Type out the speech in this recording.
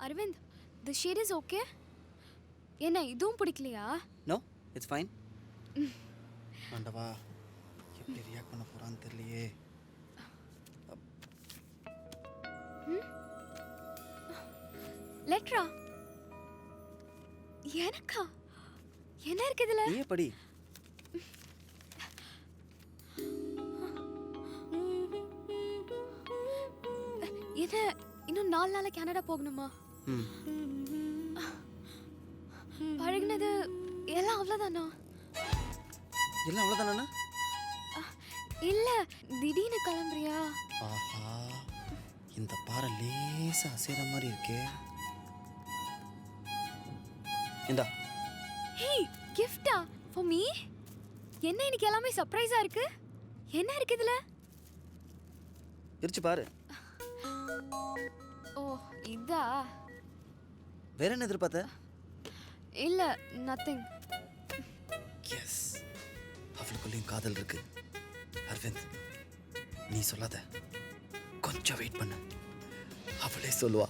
Aravind, the shade is okay? என்ன இதுவும் பிடிக்கலையா? No it's fine. ஆண்டவா எப்படி ரியாக்ட் பண்ண போறான்னு தெரியலையே. லெட்டரா? எனக்கா? என்ன இருக்கு இதுல? நீயே படி. என்ன இன்னும் 4 நாள்ல கனடா போகணுமா? பழகுனது எல்லாம் அவ்வளவுதானா? எல்லாம் அவ்வளவுதானா? இல்ல, திடீர்னு கிளம்புறியா? ஆஹா, இந்த பாறை லேசா அசைற மாதிரி இருக்கே. இந்தா. ஹே, கிஃப்டா ஃபார் மீ? என்ன இன்னைக்கு எல்லாமே சர்ப்ரைஸா இருக்கு? என்ன இருக்கு இதுல? பிரிச்சு பாரு. ஓ, இதா? வேற என்ன எதிர்பார்த்த? இல்ல, நத்திங். எஸ், அவளுக்குள்ளேயும் காதல் இருக்கு. அரவிந்த், நீ சொல்லாத, கொஞ்சம் வெயிட் பண்ணு, அவளே சொல்லுவா.